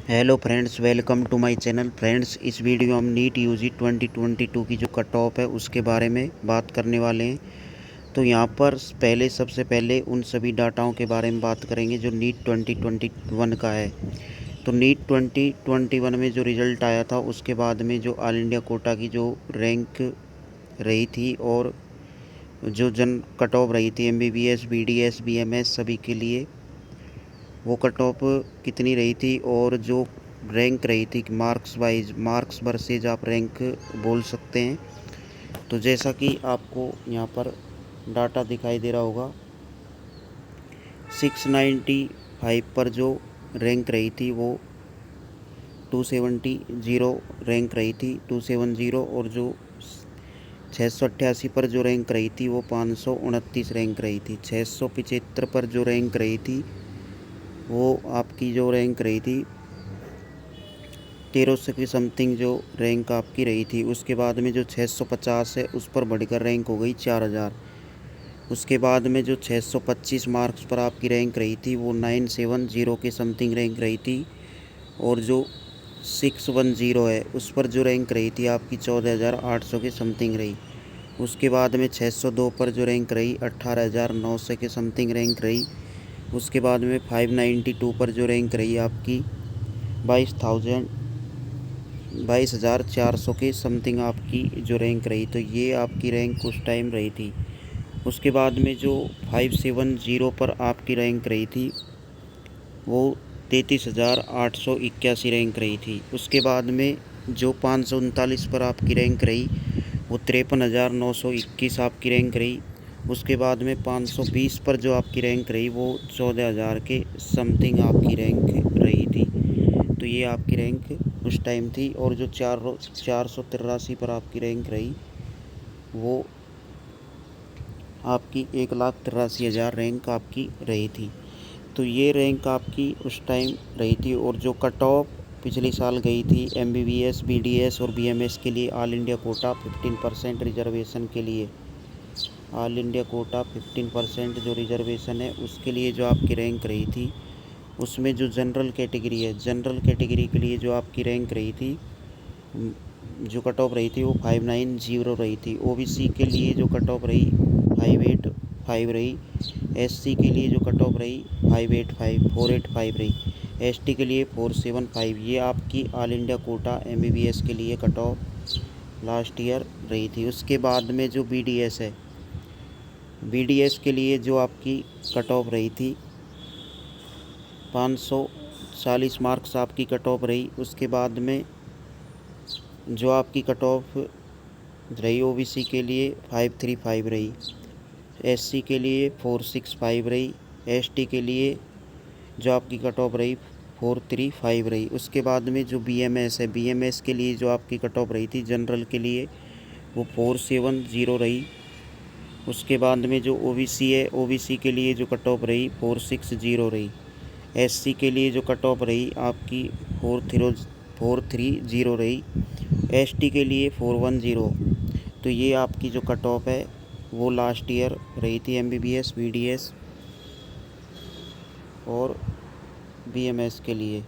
Hello friends, welcome to my channel. Friends, इस video में हम नीट यूजी 2022 की जो कट ऑफ है उसके बारे में बात करने वाले हैं। तो यहाँ पर सबसे पहले उन सभी डाटाओं के बारे में बात करेंगे जो नीट 2021 का है। तो नीट 2021 में जो रिज़ल्ट आया था उसके बाद में जो ऑल इंडिया कोटा की जो रैंक रही थी और जो कट ऑफ रही थी MBBS, BDS, BMS सभी के लिए, वो कट ऑफ कितनी रही थी और जो रैंक रही थी मार्क्स वाइज, मार्क्स वर्सेज आप रैंक बोल सकते हैं। तो जैसा कि आपको यहाँ पर डाटा दिखाई दे रहा होगा, 695 पर जो रैंक रही थी वो 270 रैंक रही थी, 270। और जो 688 पर जो रैंक रही थी वो 529 रैंक रही थी। 675 पर जो रैंक रही थी वो आपकी जो रैंक रही थी 1300 की समथिंग जो रैंक आपकी रही थी। उसके बाद में जो 650 है उस पर बढ़कर रैंक हो गई 4000। उसके बाद में जो 625 मार्क्स पर आपकी रैंक रही थी वो 970 के समथिंग रैंक रही थी। और जो 610 है उस पर जो रैंक रही थी आपकी 14800 के समथिंग रही। उसके बाद में 602 पर जो रैंक रही 18900 के समथिंग रैंक रही। उसके बाद में 592 पर जो रैंक रही आपकी 22,400 के समथिंग आपकी जो रैंक रही। तो ये आपकी रैंक उस टाइम रही थी। उसके बाद में जो 570 पर आपकी रैंक रही थी वो 33,881 रैंक रही थी। उसके बाद में जो 539 पर आपकी रैंक रही वो 53,921 आपकी रैंक रही। उसके बाद में 520 पर जो आपकी रैंक रही वो 14,000 के समथिंग आपकी रैंक रही थी। तो ये आपकी रैंक उस टाइम थी। और जो 483 पर आपकी रैंक रही वो आपकी 1,83,000 रैंक आपकी रही थी। तो ये रैंक आपकी उस टाइम रही थी। और जो कट ऑफ पिछले साल गई थी MBBS, BDS और BMS के लिए ऑल इंडिया कोटा 15% रिजर्वेशन के लिए, ऑल इंडिया कोटा 15% जो रिजर्वेशन है उसके लिए जो आपकी रैंक रही थी, उसमें जो जनरल कैटेगरी है, जनरल कैटेगरी के लिए जो आपकी रैंक रही थी, जो कट ऑफ रही थी वो 590 रही थी। OBC के लिए जो कट ऑफ रही 585 रही। SC के लिए जो कट ऑफ रही 485 रही। ST के लिए 475। ये आपकी ऑल इंडिया कोटा MBBS के लिए कट ऑफ लास्ट ईयर रही थी। उसके बाद में जो BDS है, BDS के लिए जो आपकी कट ऑफ रही थी 540 मार्क्स आपकी कट ऑफ रही। उसके बाद में जो आपकी कट ऑफ रही OBC के लिए 535 रही, SC के लिए 465 रही, ST के लिए जो आपकी कट ऑफ रही 435 रही। उसके बाद में जो BMS है, BMS के लिए जो आपकी कट ऑफ रही थी जनरल के लिए वो 470 रही। उसके बाद में जो OBC है, OBC के लिए जो कट ऑफ रही 460 रही। SC के लिए जो कट ऑफ रही आपकी 430 रही। ST के लिए 410। तो ये आपकी जो कट ऑफ है वो लास्ट ईयर रही थी MBBS, BDS और BMS के लिए।